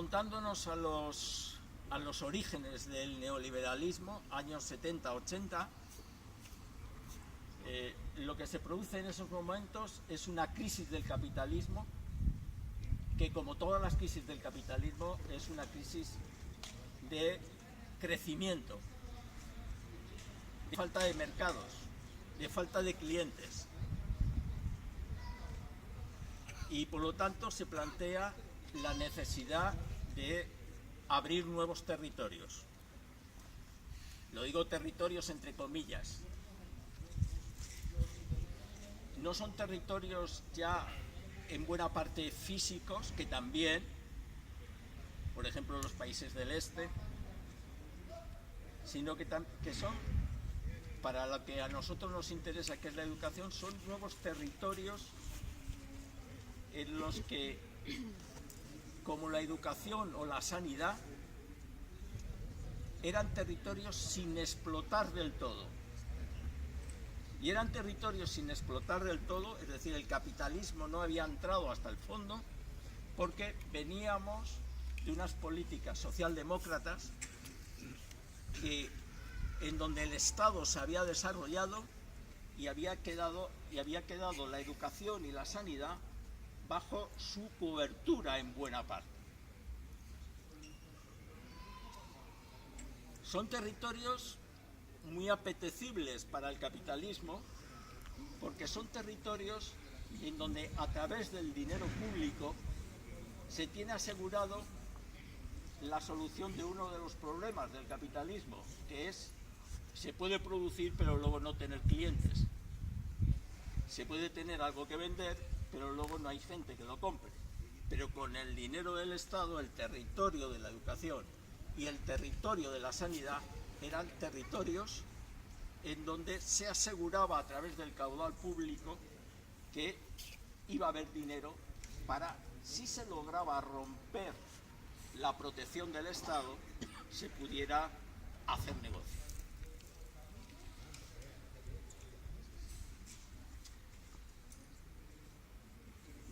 Remontándonos a los orígenes del neoliberalismo, años 70-80, lo que se produce en esos momentos es una crisis del capitalismo, que como todas las crisis del capitalismo es una crisis de crecimiento, de falta de mercados, de falta de clientes. Y por lo tanto se plantea la necesidad de abrir nuevos territorios. Lo digo territorios entre comillas. No son territorios ya en buena parte físicos, que también, por ejemplo, los países del este, sino que son, para lo que a nosotros nos interesa, que es la educación, son nuevos territorios en los que, como la educación o la sanidad, eran territorios sin explotar del todo. Y eran territorios sin explotar del todo, es decir, el capitalismo no había entrado hasta el fondo, porque veníamos de unas políticas socialdemócratas en donde el Estado se había desarrollado y había quedado la educación y la sanidad bajo su cobertura en buena parte. Son territorios muy apetecibles para el capitalismo, porque son territorios en donde a través del dinero público se tiene asegurado la solución de uno de los problemas del capitalismo, que es: se puede producir pero luego no tener clientes, se puede tener algo que vender pero luego no hay gente que lo compre. Pero con el dinero del Estado, el territorio de la educación y el territorio de la sanidad eran territorios en donde se aseguraba a través del caudal público que iba a haber dinero para, si se lograba romper la protección del Estado, se pudiera hacer negocio.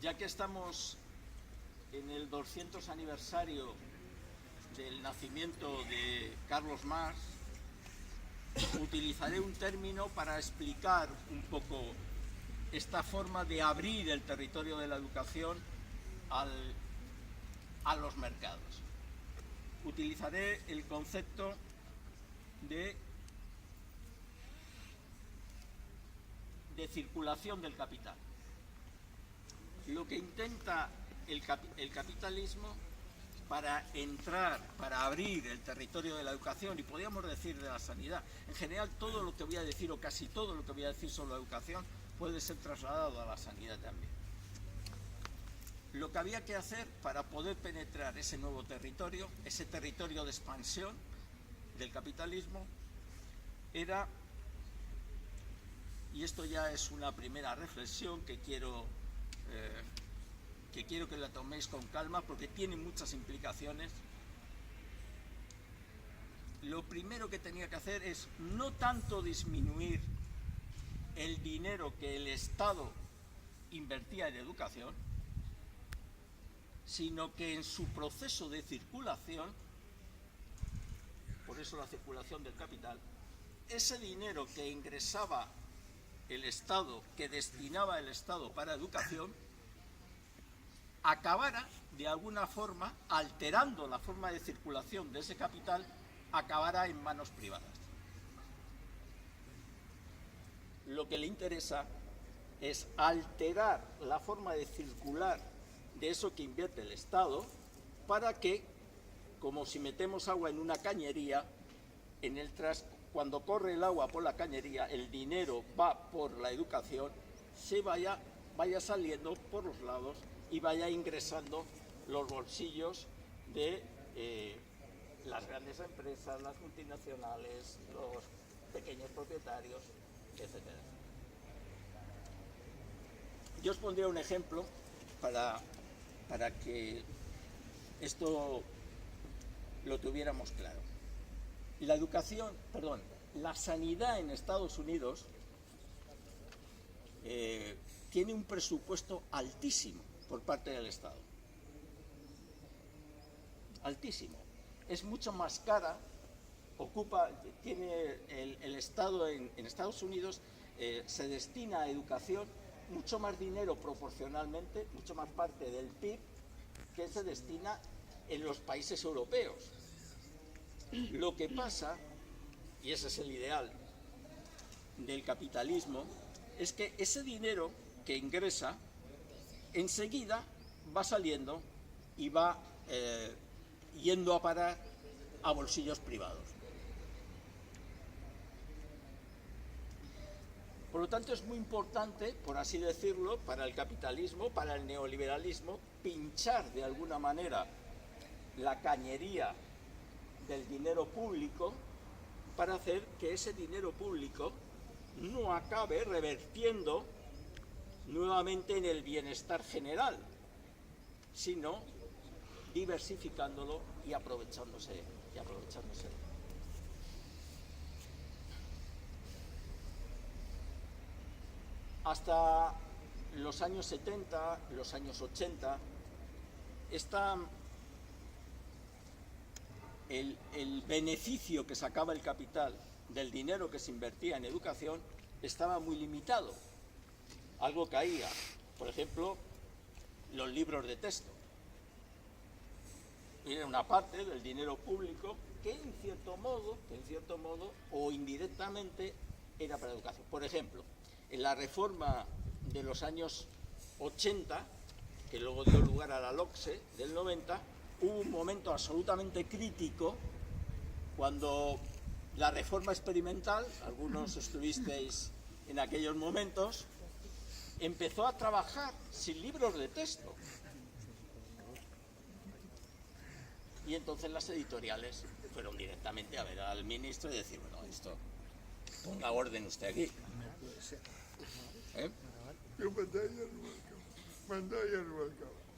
Ya que estamos en el 200 aniversario del nacimiento de Carlos Marx, utilizaré un término para explicar un poco esta forma de abrir el territorio de la educación a los mercados. Utilizaré el concepto de circulación del capital. Lo que intenta el capitalismo para abrir el territorio de la educación, y podríamos decir de la sanidad, en general todo lo que voy a decir, o casi todo lo que voy a decir sobre la educación, puede ser trasladado a la sanidad también. Lo que había que hacer para poder penetrar ese nuevo territorio, ese territorio de expansión del capitalismo, era, y esto ya es una primera reflexión que quiero que la toméis con calma porque tiene muchas implicaciones. Lo primero que tenía que hacer es no tanto disminuir el dinero que el Estado invertía en educación, sino que en su proceso de circulación, por eso la circulación del capital, ese dinero que ingresaba el Estado, que destinaba el Estado para educación, acabara de alguna forma, alterando la forma de circulación de ese capital, acabara en manos privadas. Lo que le interesa es alterar la forma de circular de eso que invierte el Estado, para que, como si metemos agua en una cañería, cuando corre el agua por la cañería, el dinero va por la educación, se vaya saliendo por los lados y vaya ingresando los bolsillos de las grandes empresas, las multinacionales, los pequeños propietarios, etc. Yo os pondría un ejemplo para que esto lo tuviéramos claro. La sanidad en Estados Unidos tiene un presupuesto altísimo por parte del Estado. altísimo. Es mucho más cara, tiene el Estado en Estados Unidos, se destina a educación mucho más dinero proporcionalmente, mucho más parte del PIB que se destina en los países europeos. Lo que pasa, y ese es el ideal del capitalismo, es que ese dinero que ingresa enseguida va saliendo y va yendo a parar a bolsillos privados. Por lo tanto, es muy importante, por así decirlo, para el capitalismo, para el neoliberalismo, pinchar de alguna manera la cañería del dinero público para hacer que ese dinero público no acabe revertiendo nuevamente en el bienestar general, sino diversificándolo y aprovechándose. Hasta los años 70, los años 80, el beneficio que sacaba el capital del dinero que se invertía en educación estaba muy limitado. Algo caía, por ejemplo, los libros de texto. Era una parte del dinero público que en cierto modo o indirectamente era para educación. Por ejemplo, en la reforma de los años 80, que luego dio lugar a la LOCSE del 90, hubo un momento absolutamente crítico cuando la reforma experimental, algunos estuvisteis en aquellos momentos, empezó a trabajar sin libros de texto. Y entonces las editoriales fueron directamente a ver al ministro y decir, bueno, esto, ponga orden usted aquí.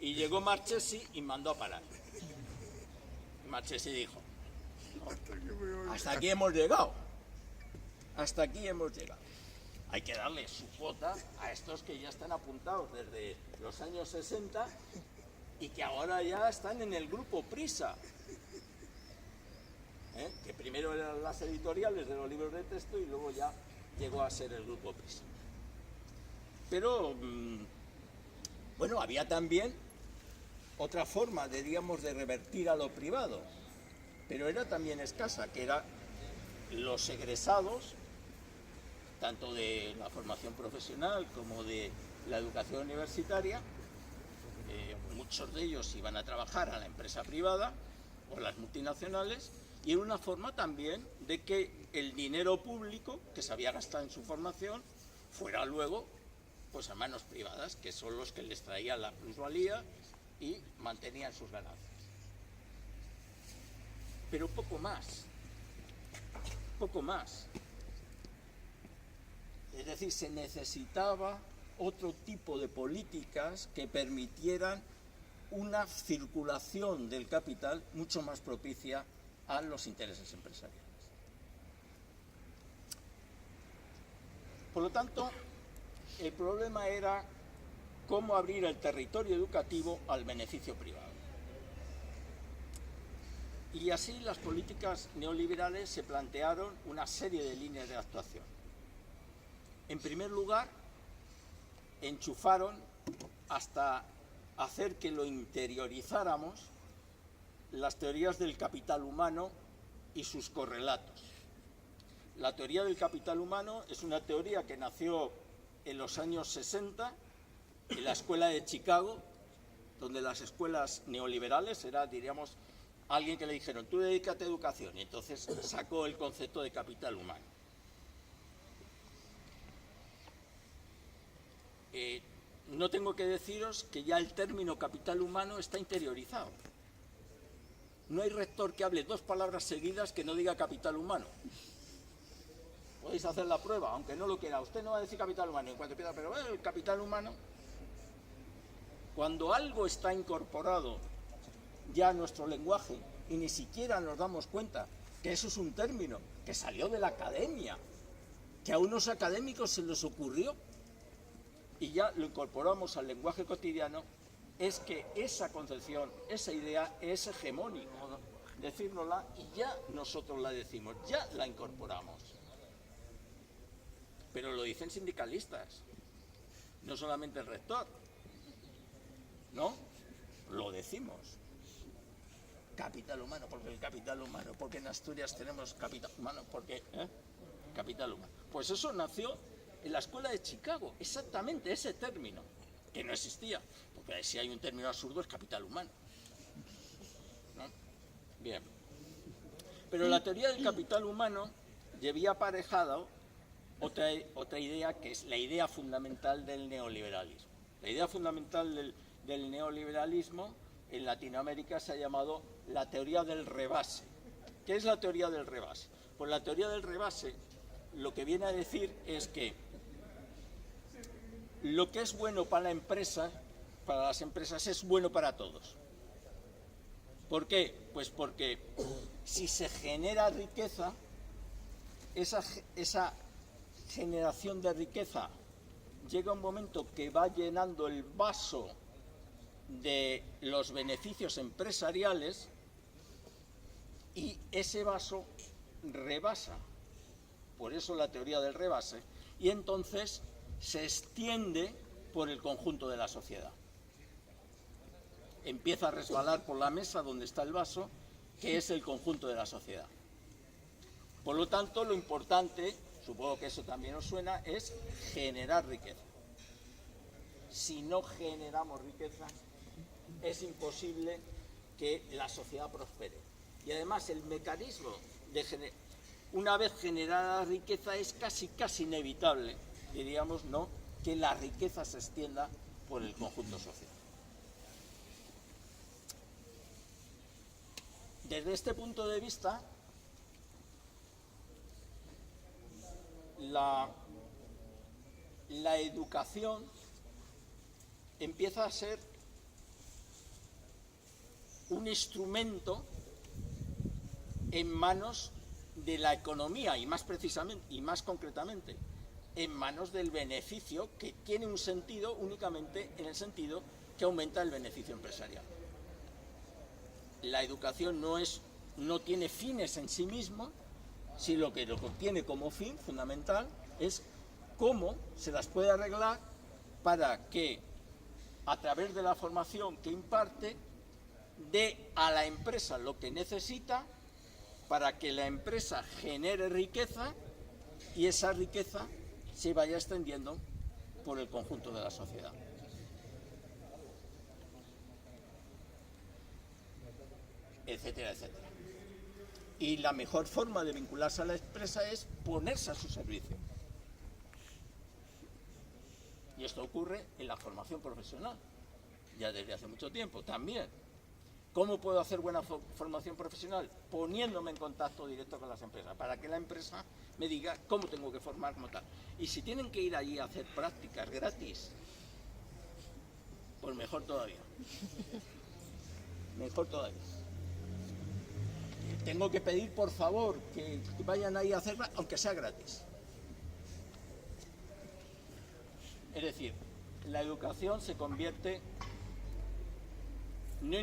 Y llegó Marchesi y mandó a parar. Marchesi dijo, no, hasta aquí hemos llegado. Hasta aquí hemos llegado. Hay que darle su cuota a estos que ya están apuntados desde los años 60 y que ahora ya están en el grupo Prisa. Que primero eran las editoriales de los libros de texto y luego ya llegó a ser el grupo Prisa. Pero, bueno, había también otra forma, diríamos, de revertir a lo privado, pero era también escasa, que eran los egresados, tanto de la formación profesional como de la educación universitaria. Muchos de ellos iban a trabajar a la empresa privada o a las multinacionales, y era una forma también de que el dinero público que se había gastado en su formación fuera luego pues a manos privadas, que son los que les traían la plusvalía y mantenían sus ganancias. Pero poco más. Es decir, se necesitaba otro tipo de políticas que permitieran una circulación del capital mucho más propicia a los intereses empresariales. Por lo tanto, el problema era cómo abrir el territorio educativo al beneficio privado. Y así las políticas neoliberales se plantearon una serie de líneas de actuación. En primer lugar, enchufaron hasta hacer que lo interiorizáramos las teorías del capital humano y sus correlatos. La teoría del capital humano es una teoría que nació en los años 60 en la escuela de Chicago, donde las escuelas neoliberales era, diríamos, alguien que le dijeron, tú dedícate a educación, y entonces sacó el concepto de capital humano. No tengo que deciros que ya el término capital humano está interiorizado. No hay rector que hable dos palabras seguidas que no diga capital humano. Podéis hacer la prueba, aunque no lo quiera. Usted no va a decir capital humano en cuanto empieza, pero el capital humano, cuando algo está incorporado ya a nuestro lenguaje y ni siquiera nos damos cuenta que eso es un término que salió de la academia, que a unos académicos se les ocurrió y ya lo incorporamos al lenguaje cotidiano, es que esa concepción, esa idea es hegemónica, ¿no? Decírnosla y ya nosotros la decimos, ya la incorporamos. Pero lo dicen sindicalistas, no solamente el rector, ¿no? Lo decimos. Capital humano, porque el capital humano, porque en Asturias tenemos capital humano, porque capital humano. Pues eso nació en la escuela de Chicago, exactamente ese término, que no existía, porque si hay un término absurdo es capital humano, ¿no? Bien. Pero la teoría del capital humano llevaba aparejado otra idea, que es la idea fundamental del neoliberalismo. La idea fundamental del neoliberalismo en Latinoamérica se ha llamado la teoría del rebase. ¿Qué es la teoría del rebase? Pues la teoría del rebase lo que viene a decir es que lo que es bueno para la empresa, para las empresas, es bueno para todos. ¿Por qué? Pues porque si se genera riqueza, esa generación de riqueza llega un momento que va llenando el vaso de los beneficios empresariales y ese vaso rebasa. Por eso la teoría del rebase. Y entonces se extiende por el conjunto de la sociedad. Empieza a resbalar por la mesa donde está el vaso, que es el conjunto de la sociedad. Por lo tanto, lo importante, supongo que eso también os suena, es generar riqueza. Si no generamos riqueza, es imposible que la sociedad prospere. Y además el mecanismo de una vez generada la riqueza es casi inevitable, diríamos, ¿no?, que la riqueza se extienda por el conjunto social. Desde este punto de vista, la educación empieza a ser un instrumento en manos de la economía y más precisamente y más concretamente en manos del beneficio, que tiene un sentido únicamente en el sentido que aumenta el beneficio empresarial. La educación no tiene fines en sí mismo, sino lo que tiene como fin fundamental es cómo se las puede arreglar para que a través de la formación que imparte dé a la empresa lo que necesita para que la empresa genere riqueza y esa riqueza se vaya extendiendo por el conjunto de la sociedad. Etcétera, etcétera. Y la mejor forma de vincularse a la empresa es ponerse a su servicio. Y esto ocurre en la formación profesional, ya desde hace mucho tiempo también. ¿Cómo puedo hacer buena formación profesional? Poniéndome en contacto directo con las empresas, para que la empresa me diga cómo tengo que formar como tal. Y si tienen que ir allí a hacer prácticas gratis, pues mejor todavía. Mejor todavía. Tengo que pedir, por favor, que vayan ahí a hacerla, aunque sea gratis. Es decir, la educación se convierte no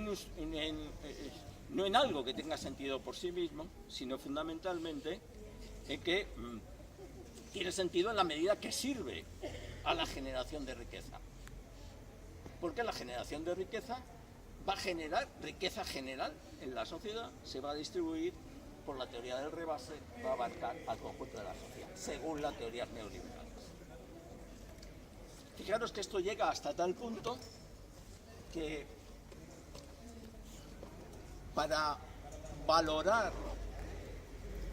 en algo que tenga sentido por sí mismo, sino fundamentalmente en que tiene sentido en la medida que sirve a la generación de riqueza. Porque la generación de riqueza va a generar riqueza general en la sociedad, se va a distribuir por la teoría del rebase, va a abarcar al conjunto de la sociedad, según las teorías neoliberales. Fijaros que esto llega hasta tal punto que para valorar,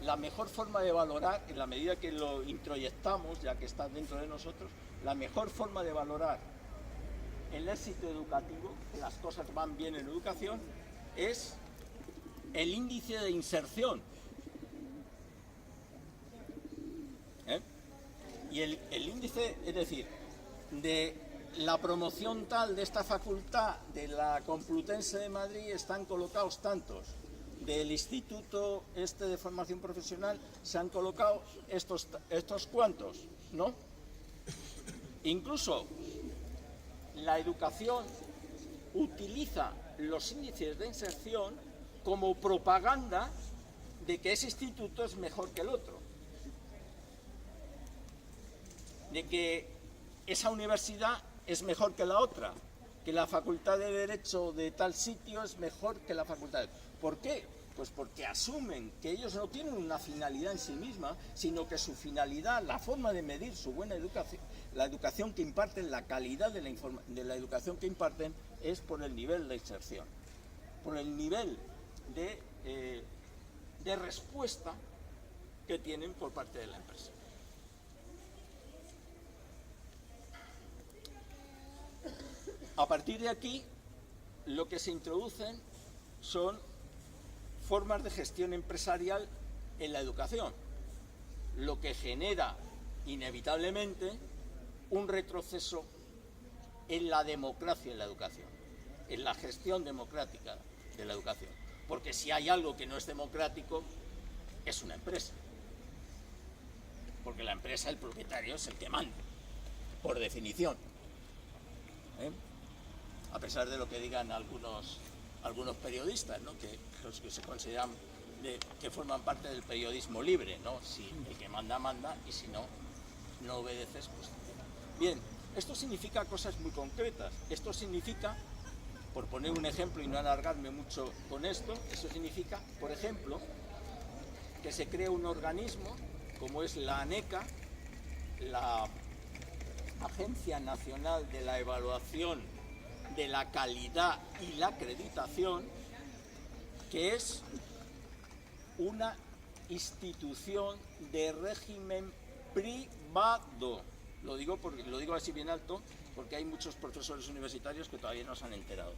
la mejor forma de valorar, en la medida que lo introyectamos, ya que está dentro de nosotros, la mejor forma de valorar el éxito educativo, que las cosas van bien en educación, es el índice de inserción. Y el índice, es decir, de la promoción tal de esta facultad de la Complutense de Madrid están colocados tantos, del Instituto de Formación Profesional se han colocado estos cuantos, ¿no? Incluso la educación utiliza los índices de inserción como propaganda de que ese instituto es mejor que el otro, de que esa universidad es mejor que la otra, que la facultad de Derecho de tal sitio es mejor que la facultad de... ¿Por qué? Pues porque asumen que ellos no tienen una finalidad en sí misma, sino que su finalidad, la forma de medir su buena educación, la educación que imparten, la calidad de la educación que imparten, es por el nivel de inserción, por el nivel de respuesta que tienen por parte de la empresa. A partir de aquí, lo que se introducen son formas de gestión empresarial en la educación, lo que genera inevitablemente un retroceso en la democracia en la educación, en la gestión democrática de la educación. Porque si hay algo que no es democrático, es una empresa. Porque la empresa, el propietario, es el que manda, por definición. A pesar de lo que digan algunos periodistas, ¿no? que los que se consideran que forman parte del periodismo libre, ¿no? Si el que manda, manda, y si no, no obedeces, pues... Bien, esto significa cosas muy concretas. Esto significa, por poner un ejemplo y no alargarme mucho con esto, eso significa, por ejemplo, que se crea un organismo como es la ANECA, la Agencia Nacional de la Evaluación de la Calidad y la Acreditación, que es una institución de régimen privado. Lo digo así bien alto porque hay muchos profesores universitarios que todavía no se han enterado.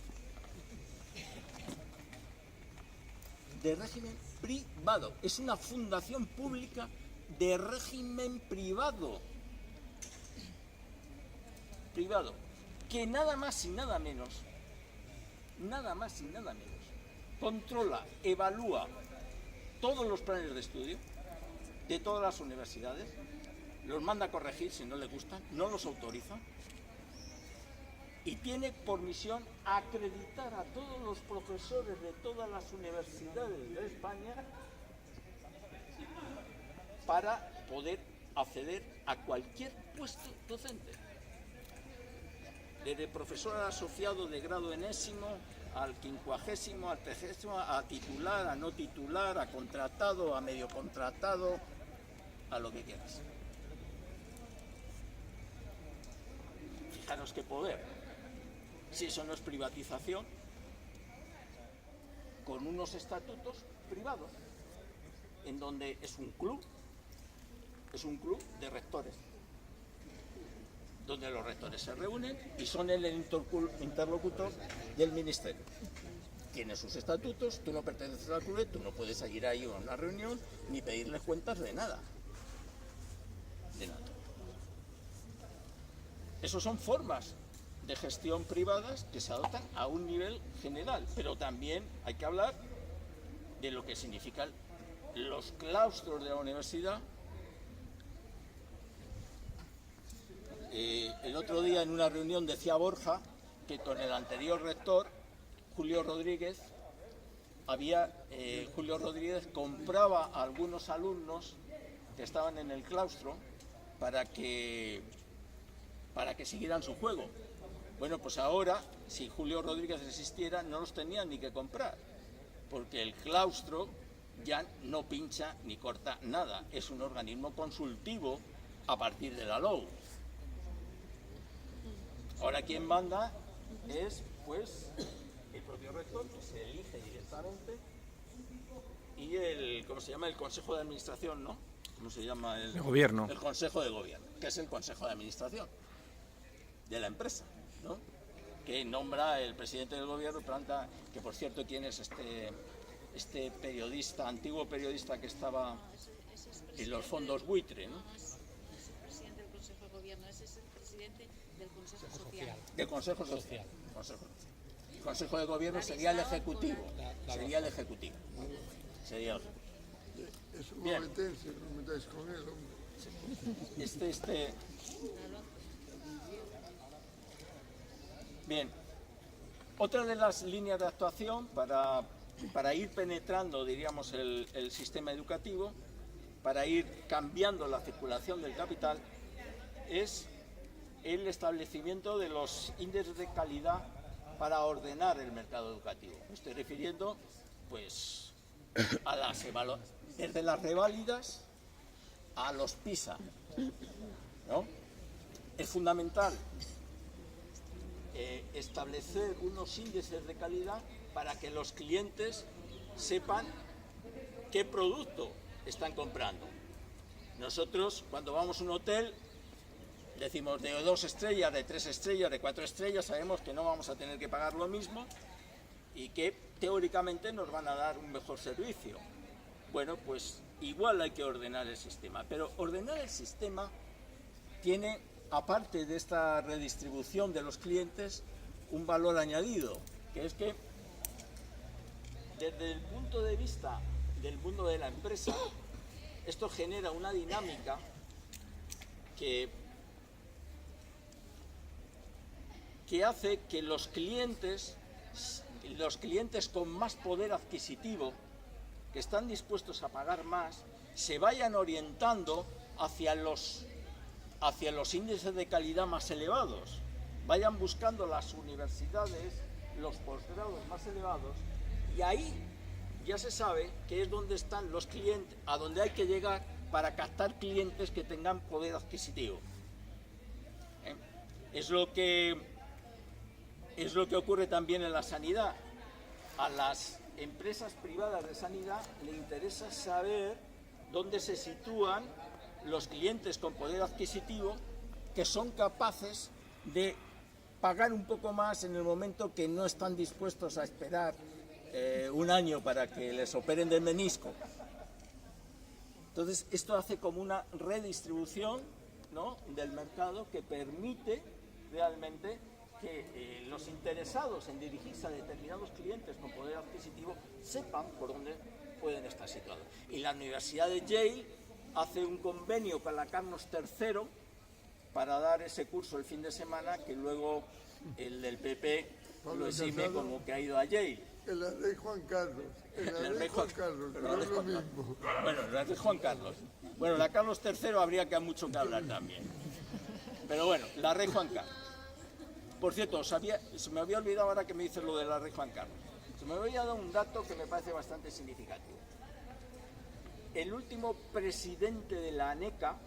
De régimen privado. Es una fundación pública de régimen privado. Privado. Que nada más y nada menos, controla, evalúa todos los planes de estudio de todas las universidades, los manda a corregir si no le gustan, no los autoriza, y tiene por misión acreditar a todos los profesores de todas las universidades de España para poder acceder a cualquier puesto docente. Desde profesor asociado de grado enésimo al 50º, al 30º, a titular, a no titular, a contratado, a medio contratado, a lo que quieras. Fijaros qué poder. Si eso no es privatización, con unos estatutos privados, en donde es un club de rectores, donde los rectores se reúnen y son el interlocutor del ministerio. Tiene sus estatutos, tú no perteneces al club, tú no puedes ir ahí a una reunión ni pedirle cuentas de nada. De nada. Esas son formas de gestión privadas que se adoptan a un nivel general, pero también hay que hablar de lo que significan los claustros de la universidad. El otro día en una reunión decía Borja que con el anterior rector, Julio Rodríguez, Julio Rodríguez compraba a algunos alumnos que estaban en el claustro para que siguieran su juego. Bueno, pues ahora, si Julio Rodríguez existiera, no los tenían ni que comprar, porque el claustro ya no pincha ni corta nada, es un organismo consultivo a partir de la LOU. Ahora quien manda es, pues, el propio rector, que se elige directamente, y el Consejo de Administración, ¿no? ¿Cómo se llama? El Gobierno. El Consejo de Gobierno, que es el Consejo de Administración de la empresa, ¿no? Que nombra el presidente del Gobierno, planta, que por cierto, ¿quién es este periodista, antiguo periodista que estaba en los fondos buitre, ¿no? Del Consejo Social. El Consejo de Gobierno sería el Ejecutivo. Sería el Ejecutivo. Es un momentense, no metáis con él, hombre. Bien. Otra de las líneas de actuación para ir penetrando, diríamos, el sistema educativo, para ir cambiando la circulación del capital, es el establecimiento de los índices de calidad para ordenar el mercado educativo. Me estoy refiriendo, pues, a desde las reválidas a los PISA, ¿no? Es fundamental establecer unos índices de calidad para que los clientes sepan qué producto están comprando. Nosotros, cuando vamos a un hotel, decimos de 2 estrellas, de 3 estrellas, de 4 estrellas, sabemos que no vamos a tener que pagar lo mismo y que teóricamente nos van a dar un mejor servicio. Bueno, pues igual hay que ordenar el sistema, pero ordenar el sistema tiene, aparte de esta redistribución de los clientes, un valor añadido, que es que desde el punto de vista del mundo de la empresa, esto genera una dinámica que hace que los clientes con más poder adquisitivo, que están dispuestos a pagar más, se vayan orientando hacia los índices de calidad más elevados, vayan buscando las universidades, los posgrados más elevados, y ahí ya se sabe que es donde están los clientes, a donde hay que llegar para captar clientes que tengan poder adquisitivo. Es lo que ocurre también en la sanidad. A las empresas privadas de sanidad le interesa saber dónde se sitúan los clientes con poder adquisitivo que son capaces de pagar un poco más en el momento que no están dispuestos a esperar un año para que les operen del menisco. Entonces, esto hace como una redistribución, ¿no?, del mercado que permite realmente que los interesados en dirigirse a determinados clientes con poder adquisitivo sepan por dónde pueden estar situados. Y la Universidad de Yale hace un convenio con la Carlos III para dar ese curso el fin de semana, que luego el del PP lo exime como que ha ido a Yale. El rey Juan Carlos. El rey Juan Carlos, no es lo mismo. Bueno, el rey Juan Carlos. Bueno, la Carlos III habría que mucho que hablar también. Pero bueno, la rey Juan Carlos. Por cierto, se me había olvidado ahora que me dices lo de la rey Juan Carlos. Se me había dado un dato que me parece bastante significativo. El último presidente de la ANECA,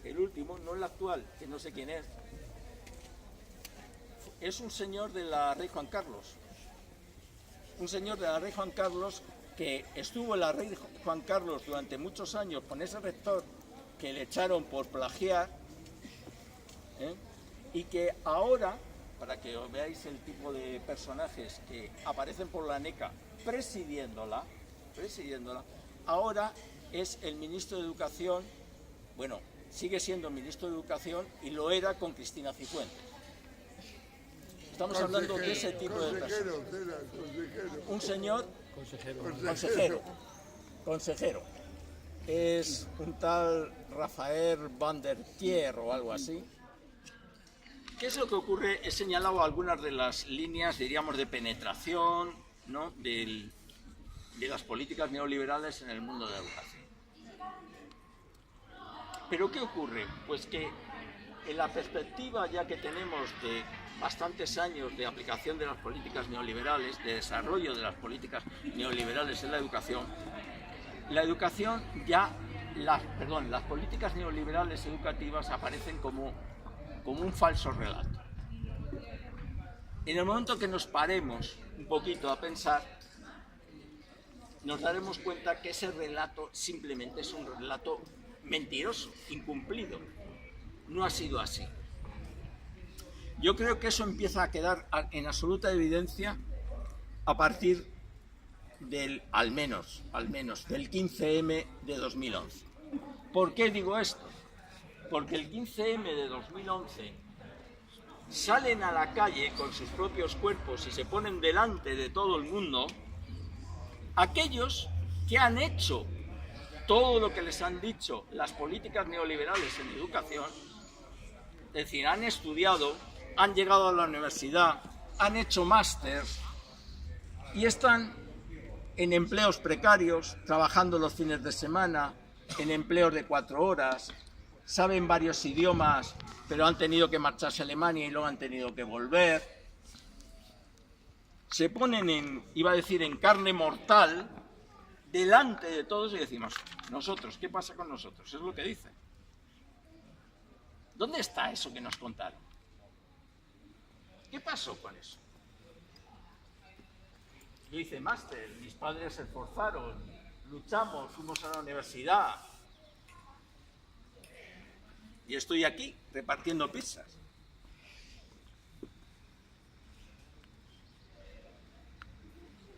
el último, no el actual, que no sé quién es un señor de la rey Juan Carlos. Un señor de la rey Juan Carlos que estuvo en la rey Juan Carlos durante muchos años con ese rector que le echaron por plagiar, y que ahora, para que os veáis el tipo de personajes que aparecen por la ANECA presidiéndola, ahora es el ministro de Educación. Bueno, sigue siendo ministro de Educación y lo era con Cristina Cifuentes. Estamos hablando de ese tipo de personas. Un señor consejero. Es un tal Rafael van der Kier o algo así. ¿Qué es lo que ocurre? He señalado algunas de las líneas, diríamos, de penetración, ¿no?, de las políticas neoliberales en el mundo de la educación. ¿Pero qué ocurre? Pues que en la perspectiva ya que tenemos de bastantes años de aplicación de las políticas neoliberales, de desarrollo de las políticas neoliberales en la educación las políticas neoliberales educativas aparecen como un falso relato. En el momento que nos paremos un poquito a pensar, nos daremos cuenta que ese relato simplemente es un relato mentiroso, incumplido. No ha sido así. Yo creo que eso empieza a quedar en absoluta evidencia a partir al menos del 15M de 2011. ¿Por qué digo esto? Porque el 15M de 2011 salen a la calle con sus propios cuerpos y se ponen delante de todo el mundo aquellos que han hecho todo lo que les han dicho las políticas neoliberales en educación, es decir, han estudiado, han llegado a la universidad, han hecho máster y están en empleos precarios, trabajando los fines de semana, en empleos de 4 horas, saben varios idiomas, pero han tenido que marcharse a Alemania y luego han tenido que volver. Se ponen en carne mortal delante de todos y decimos, nosotros, ¿qué pasa con nosotros? Es lo que dice. ¿Dónde está eso que nos contaron? ¿Qué pasó con eso? Yo hice máster, mis padres se esforzaron, luchamos, fuimos a la universidad y estoy aquí repartiendo pizzas.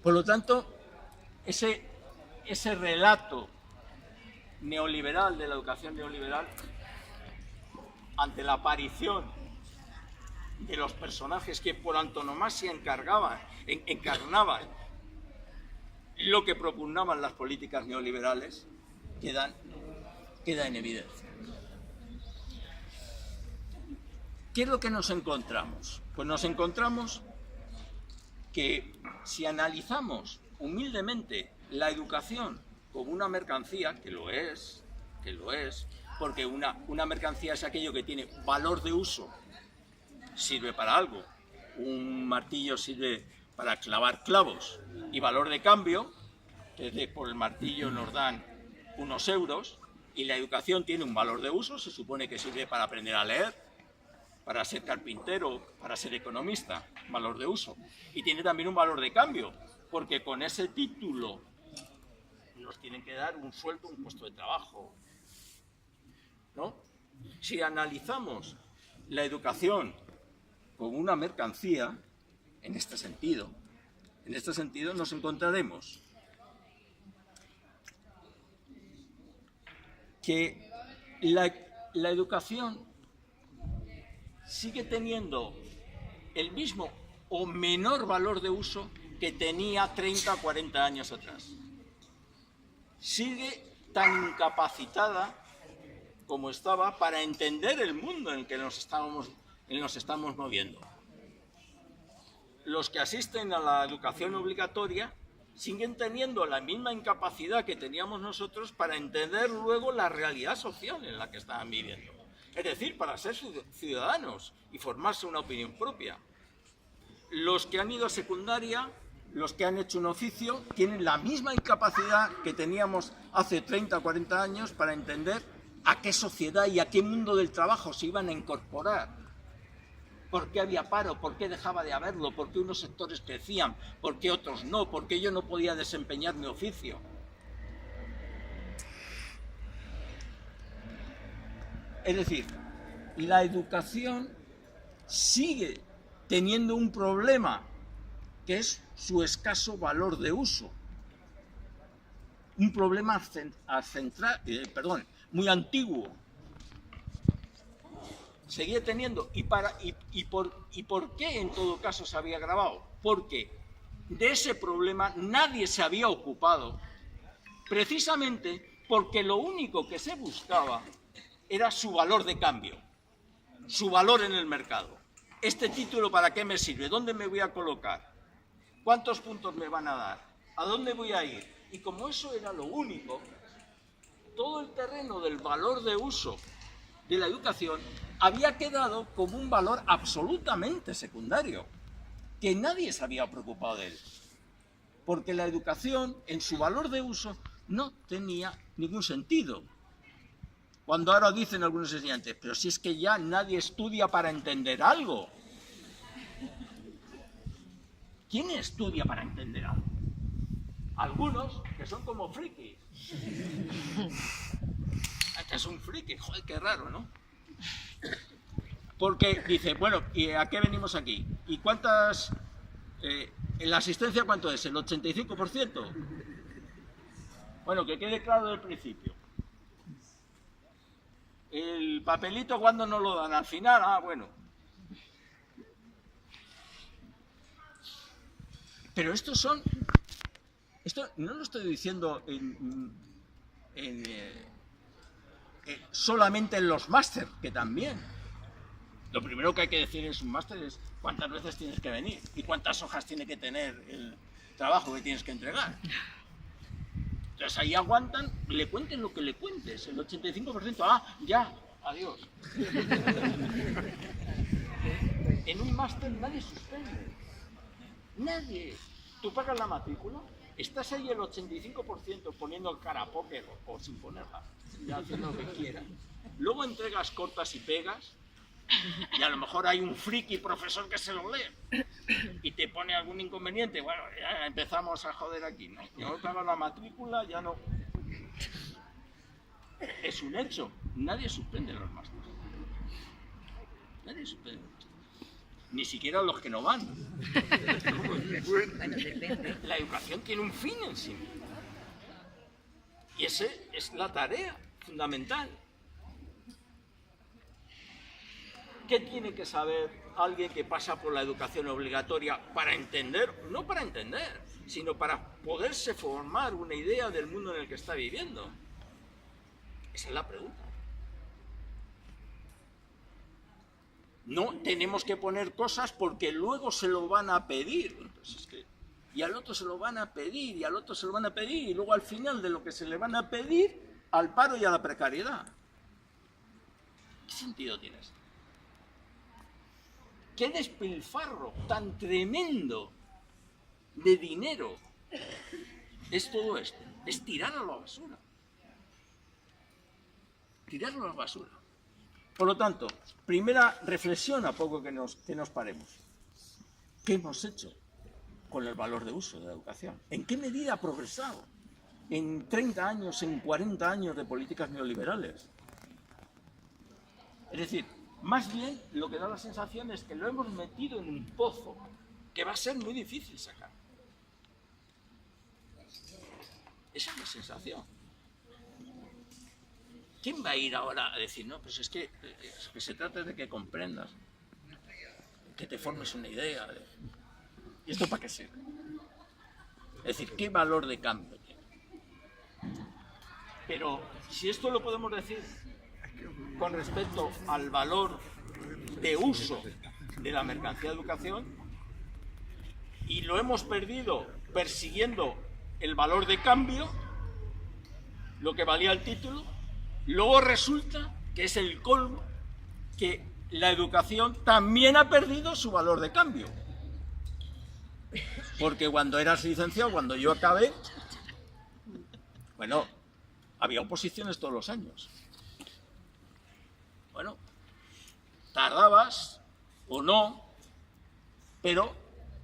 Por lo tanto, ese relato neoliberal de la educación neoliberal, ante la aparición de los personajes que por antonomasia encarnaban lo que propugnaban las políticas neoliberales, queda en evidencia. ¿Qué es lo que nos encontramos? Pues nos encontramos que si analizamos humildemente la educación como una mercancía, que lo es, porque una mercancía es aquello que tiene valor de uso, sirve para algo. Un martillo sirve para clavar clavos y valor de cambio, por el martillo nos dan unos euros, y la educación tiene un valor de uso, se supone que sirve para aprender a leer, para ser carpintero, para ser economista, valor de uso. Y tiene también un valor de cambio, porque con ese título nos tienen que dar un sueldo, un puesto de trabajo, ¿no? Si analizamos la educación como una mercancía, en este sentido nos encontraremos que la educación sigue teniendo el mismo o menor valor de uso que tenía 30 o 40 años atrás. Sigue tan incapacitada como estaba para entender el mundo en el que nos estamos moviendo. Los que asisten a la educación obligatoria siguen teniendo la misma incapacidad que teníamos nosotros para entender luego la realidad social en la que estaban viviendo. Es decir, para ser ciudadanos y formarse una opinión propia. Los que han ido a secundaria, los que han hecho un oficio, tienen la misma incapacidad que teníamos hace 30 o 40 años para entender a qué sociedad y a qué mundo del trabajo se iban a incorporar. ¿Por qué había paro? ¿Por qué dejaba de haberlo? ¿Por qué unos sectores crecían? ¿Por qué otros no? ¿Por qué yo no podía desempeñar mi oficio? Es decir, la educación sigue teniendo un problema, que es su escaso valor de uso. Un problema muy antiguo. Seguía teniendo. ¿Y por qué en todo caso se había agravado? Porque de ese problema nadie se había ocupado, precisamente porque lo único que se buscaba era su valor de cambio, su valor en el mercado. ¿Este título para qué me sirve? ¿Dónde me voy a colocar? ¿Cuántos puntos me van a dar? ¿A dónde voy a ir? Y como eso era lo único, todo el terreno del valor de uso de la educación había quedado como un valor absolutamente secundario, que nadie se había preocupado de él, porque la educación en su valor de uso no tenía ningún sentido. Cuando ahora dicen algunos estudiantes, pero si es que ya nadie estudia para entender algo. ¿Quién estudia para entender algo? Algunos que son como frikis. Este es un friki, joder, qué raro, ¿no? Porque dice, bueno, ¿y a qué venimos aquí? ¿Y cuántas... ¿en la asistencia cuánto es? ¿El 85%? Bueno, que quede claro del principio. El papelito, ¿cuándo nos lo dan? Al final, bueno. Pero esto no lo estoy diciendo solamente en los máster, que también. Lo primero que hay que decir en un máster es cuántas veces tienes que venir y cuántas hojas tiene que tener el trabajo que tienes que entregar. Entonces ahí aguantan, le cuenten lo que le cuentes, el 85%, ya, adiós. En un máster nadie suspende, nadie. Tú pagas la matrícula, estás ahí el 85% poniendo cara a póker o sin ponerla, ya haciendo lo que quieras. Luego entregas cortas y pegas, y a lo mejor hay un friki profesor que se lo lee y te pone algún inconveniente. Bueno, ya empezamos a joder aquí, ¿no? Yo pago la matrícula, ya no. Es un hecho, nadie suspende los másteres. Nadie suspende los másteres. Ni siquiera los que no van. La educación tiene un fin en sí. Y esa es la tarea fundamental. ¿Qué tiene que saber alguien que pasa por la educación obligatoria para entender? No para entender, sino para poderse formar una idea del mundo en el que está viviendo. Esa es la pregunta. No tenemos que poner cosas porque luego se lo van a pedir. Entonces, y al otro se lo van a pedir, y al otro se lo van a pedir, y luego al final de lo que se le van a pedir, al paro y a la precariedad. ¿Qué sentido tiene esto? ¿Qué despilfarro tan tremendo de dinero es todo esto? Es tirarlo a la basura. Tirarlo a la basura. Por lo tanto, primera reflexión a poco que nos paremos. ¿Qué hemos hecho con el valor de uso de la educación? ¿En qué medida ha progresado? En 30 años, en 40 años de políticas neoliberales. Es decir, más bien lo que da la sensación es que lo hemos metido en un pozo que va a ser muy difícil sacar. Esa es la sensación. ¿Quién va a ir ahora a decir, no, pues es que se trata de que comprendas, que te formes una idea? ¿Y esto para qué sirve? Es decir, ¿qué valor de cambio tiene? Pero si esto lo podemos decir con respecto al valor de uso de la mercancía de educación, y lo hemos perdido persiguiendo el valor de cambio, lo que valía el título, luego resulta que es el colmo que la educación también ha perdido su valor de cambio. Porque cuando eras licenciado, cuando yo acabé, bueno, había oposiciones todos los años. Bueno, tardabas o no, pero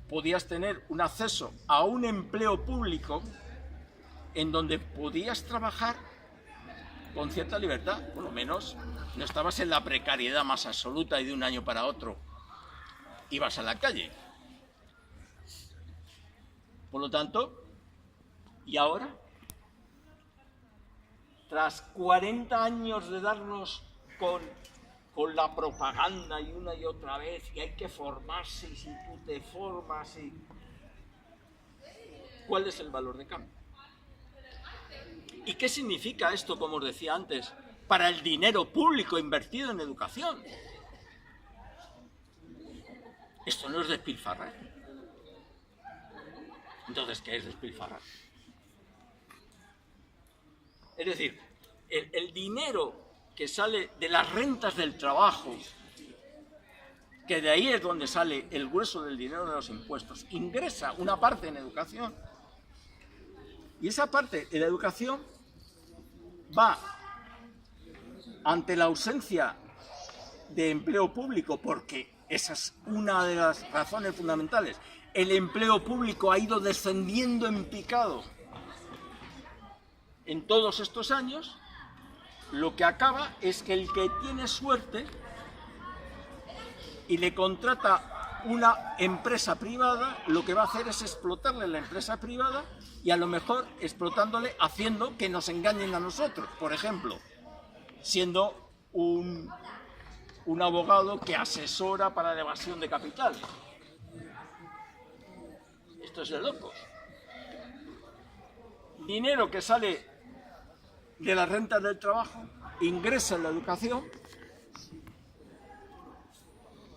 podías tener un acceso a un empleo público en donde podías trabajar con cierta libertad, por lo menos no estabas en la precariedad más absoluta y de un año para otro ibas a la calle. Por lo tanto, ¿y ahora? Tras 40 años de darnos con la propaganda y una y otra vez, y hay que formarse, y si tú te formas, ¿cuál es el valor de cambio? ¿Y qué significa esto, como os decía antes, para el dinero público invertido en educación? Esto no es despilfarrar. Entonces, ¿qué es despilfarrar? Es decir, el dinero que sale de las rentas del trabajo, que de ahí es donde sale el grueso del dinero de los impuestos, ingresa una parte en educación, y esa parte de la educación va, ante la ausencia de empleo público, porque esa es una de las razones fundamentales, el empleo público ha ido descendiendo en picado en todos estos años, lo que acaba es que el que tiene suerte y le contrata una empresa privada, lo que va a hacer es explotarle la empresa privada y a lo mejor explotándole, haciendo que nos engañen a nosotros. Por ejemplo, siendo un abogado que asesora para la evasión de capital. Esto es de locos. Dinero que sale de las rentas del trabajo, ingresa en la educación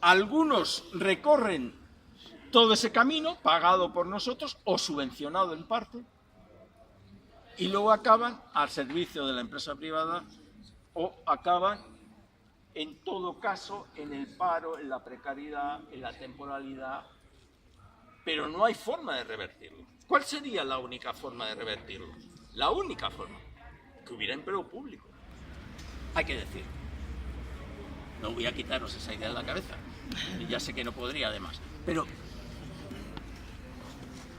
Algunos recorren todo ese camino, pagado por nosotros o subvencionado en parte, y luego acaban al servicio de la empresa privada o acaban, en todo caso, en el paro, en la precariedad, en la temporalidad, pero no hay forma de revertirlo. ¿Cuál sería la única forma de revertirlo? La única forma, que hubiera empleo público. Hay que decir, no voy a quitaros esa idea de la cabeza, y ya sé que no podría además, pero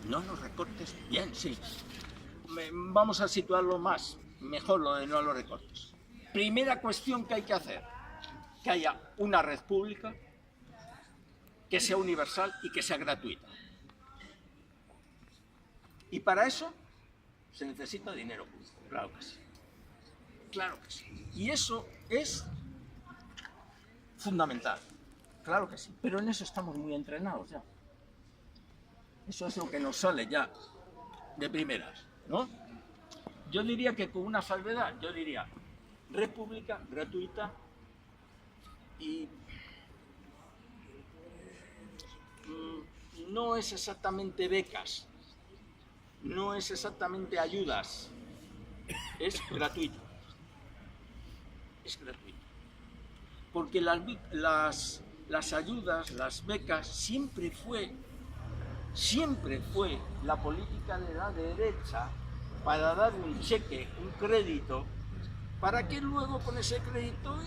no los recortes, bien, sí. Vamos a situarlo mejor lo de no a los recortes. Primera cuestión que hay que hacer, que haya una red pública, que sea universal y que sea gratuita. Y para eso se necesita dinero público, claro que sí. Claro que sí. Y eso es fundamental, claro que sí. Pero en eso estamos muy entrenados ya. Eso es lo que nos sale ya de primeras, ¿no? Yo diría que con una salvedad, yo diría red pública, gratuita y no es exactamente becas, no es exactamente ayudas, es gratuito. Es gratuito. Porque las ayudas, las becas, siempre fue la política de la derecha para dar un cheque, un crédito, para que luego con ese crédito,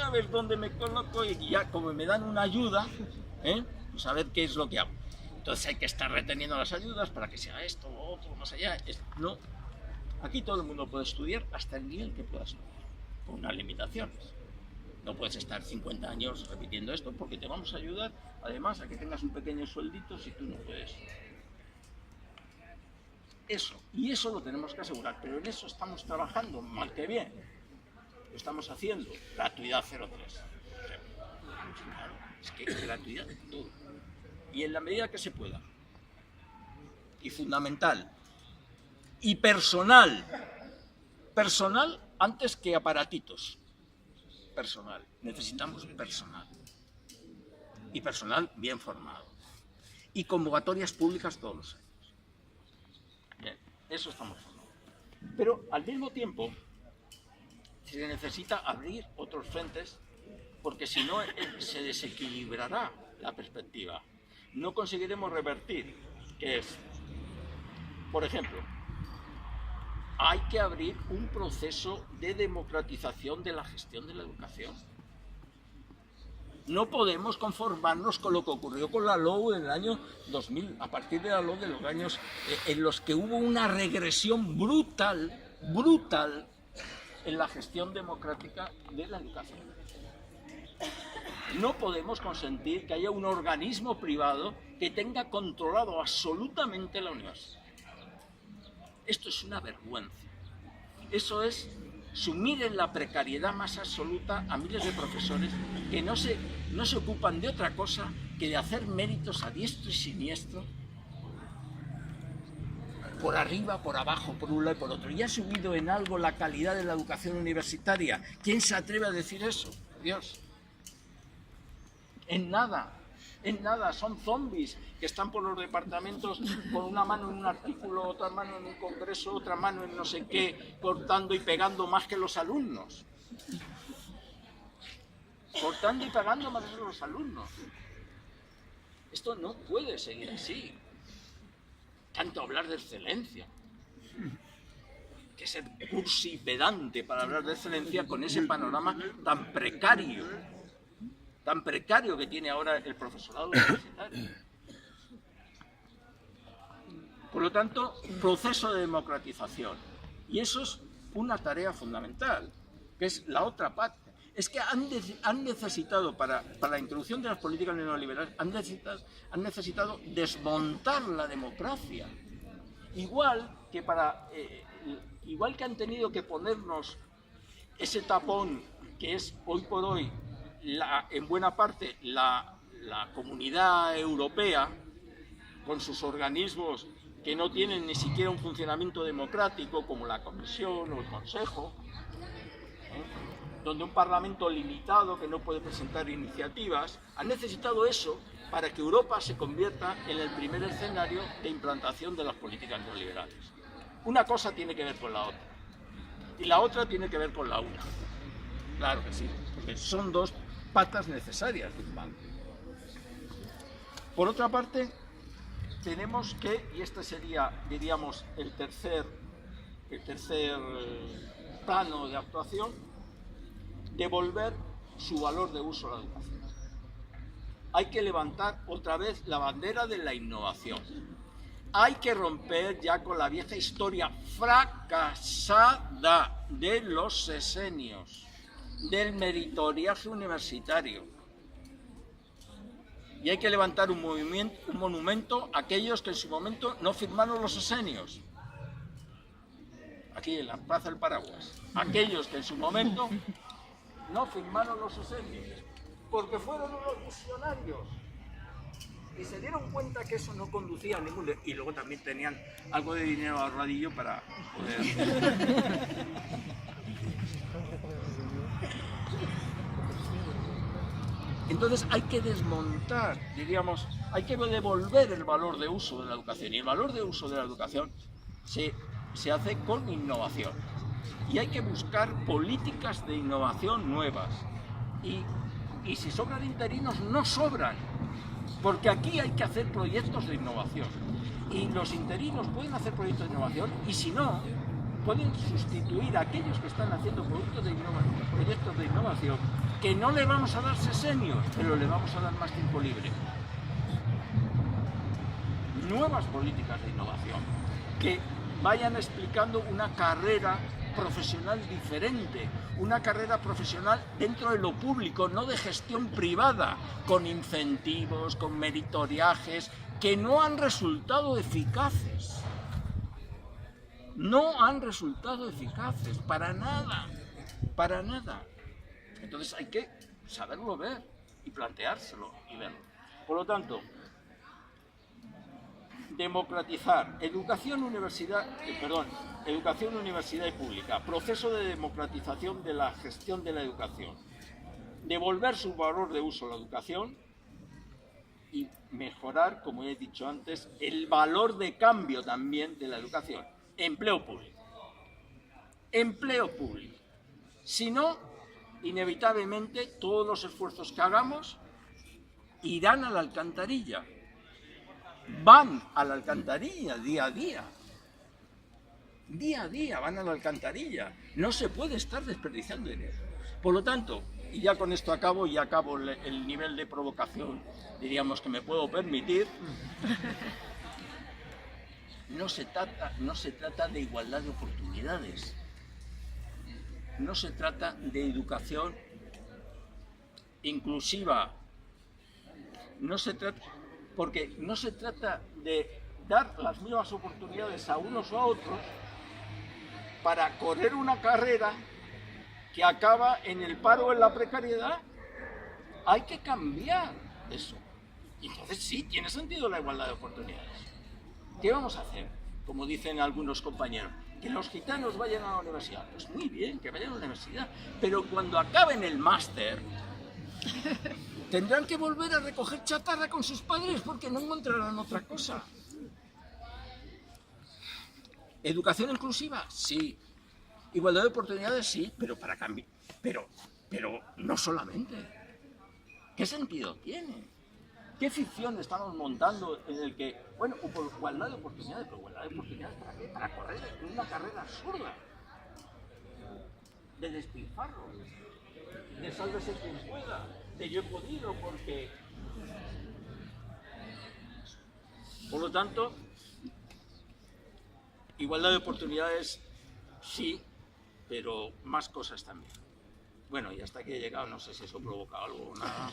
a ver dónde me coloco y ya como me dan una ayuda, pues a ver qué es lo que hago. Entonces hay que estar reteniendo las ayudas para que sea esto, lo otro, más allá. No, aquí todo el mundo puede estudiar hasta el nivel que pueda estudiar, con unas limitaciones. No puedes estar 50 años repitiendo esto porque te vamos a ayudar, además, a que tengas un pequeño sueldito si tú no puedes. Eso, y eso lo tenemos que asegurar, pero en eso estamos trabajando, mal que bien. Lo estamos haciendo, gratuidad 03. Claro, es que es gratuidad de todo. Y en la medida que se pueda. Y fundamental. Y personal. Personal antes que aparatitos. Personal. Necesitamos personal. Y personal bien formado. Y convocatorias públicas todos los años. Bien, eso estamos formando. Pero al mismo tiempo se necesita abrir otros frentes porque si no se desequilibrará la perspectiva. No conseguiremos revertir, que es, por ejemplo, hay que abrir un proceso de democratización de la gestión de la educación. No podemos conformarnos con lo que ocurrió con la LOU en el año 2000, a partir de la LOU de los años en los que hubo una regresión brutal en la gestión democrática de la educación. No podemos consentir que haya un organismo privado que tenga controlado absolutamente la universidad. Esto es una vergüenza. Eso es sumir en la precariedad más absoluta a miles de profesores que no se ocupan de otra cosa que de hacer méritos a diestro y siniestro, por arriba, por abajo, por un lado y por otro. ¿Y ha subido en algo la calidad de la educación universitaria? ¿Quién se atreve a decir eso? Dios. En nada, son zombies que están por los departamentos con una mano en un artículo, otra mano en un congreso, otra mano en no sé qué, cortando y pegando más que los alumnos. Cortando y pegando más que los alumnos. Esto no puede seguir así. Tanto hablar de excelencia. Que ser cursi y pedante para hablar de excelencia con ese panorama tan precario que tiene ahora el profesorado universitario. Por lo tanto, proceso de democratización. Y eso es una tarea fundamental, que es la otra parte. Es que han necesitado, para la introducción de las políticas neoliberales, han necesitado desmontar la democracia. Igual que han tenido que ponernos ese tapón que es hoy por hoy en buena parte la Comunidad Europea, con sus organismos que no tienen ni siquiera un funcionamiento democrático, como la Comisión o el Consejo, donde un parlamento limitado que no puede presentar iniciativas, han necesitado eso para que Europa se convierta en el primer escenario de implantación de las políticas neoliberales. Una cosa tiene que ver con la otra, y la otra tiene que ver con la una. Claro que sí, porque son dos patas necesarias de un banco. Por otra parte, tenemos que, y este sería, diríamos, el tercer plano de actuación, devolver su valor de uso a la educación. Hay que levantar otra vez la bandera de la innovación. Hay que romper ya con la vieja historia fracasada de los sesenios, del meritoriaje universitario. Y hay que levantar un monumento a aquellos que en su momento no firmaron los sesenios. Aquí en la Plaza del Paraguas. Aquellos que en su momento no firmaron los sesenios, porque fueron unos visionarios y se dieron cuenta que eso no conducía a ningún... Y luego también tenían algo de dinero ahorradillo para poder... Entonces hay que desmontar, diríamos, hay que devolver el valor de uso de la educación. Y el valor de uso de la educación se hace con innovación. Y hay que buscar políticas de innovación nuevas. Y si sobran interinos, no sobran. Porque aquí hay que hacer proyectos de innovación. Y los interinos pueden hacer proyectos de innovación y si no, pueden sustituir a aquellos que están haciendo proyectos de innovación que no le vamos a dar sesenios, pero le vamos a dar más tiempo libre. Nuevas políticas de innovación que vayan explicando una carrera profesional diferente, una carrera profesional dentro de lo público, no de gestión privada, con incentivos, con meritoriajes, que no han resultado eficaces. No han resultado eficaces, para nada, para nada. Entonces hay que saberlo ver y planteárselo y verlo. Por lo tanto, democratizar, educación, universidad y pública, proceso de democratización de la gestión de la educación, devolver su valor de uso a la educación y mejorar, como he dicho antes, el valor de cambio también de la educación. Empleo público. Empleo público. Si no, inevitablemente todos los esfuerzos que hagamos irán a la alcantarilla. Van a la alcantarilla día a día. Día a día van a la alcantarilla. No se puede estar desperdiciando dinero. Por lo tanto, y ya con esto acabo, y acabo el nivel de provocación, diríamos, que me puedo permitir, no se trata de igualdad de oportunidades. No se trata de educación inclusiva. Porque no se trata de dar las mismas oportunidades a unos o a otros para correr una carrera que acaba en el paro o en la precariedad. Hay que cambiar eso. Y entonces sí, tiene sentido la igualdad de oportunidades. ¿Qué vamos a hacer? Como dicen algunos compañeros, que los gitanos vayan a la universidad. Pues muy bien, que vayan a la universidad. Pero cuando acaben el máster, tendrán que volver a recoger chatarra con sus padres porque no encontrarán otra cosa. ¿Educación inclusiva? Sí. Igualdad de oportunidades, sí, pero para cambiar. Pero no solamente. ¿Qué sentido tiene? ¿Qué ficción estamos montando en el que, bueno, por igualdad de oportunidades, pero igualdad de oportunidades ¿para qué? Para correr una carrera absurda. De despilfarro. De sálvese quien pueda. De yo he podido porque... Por lo tanto, igualdad de oportunidades, sí, pero más cosas también. Bueno, y hasta aquí he llegado, no sé si eso provoca algo o nada.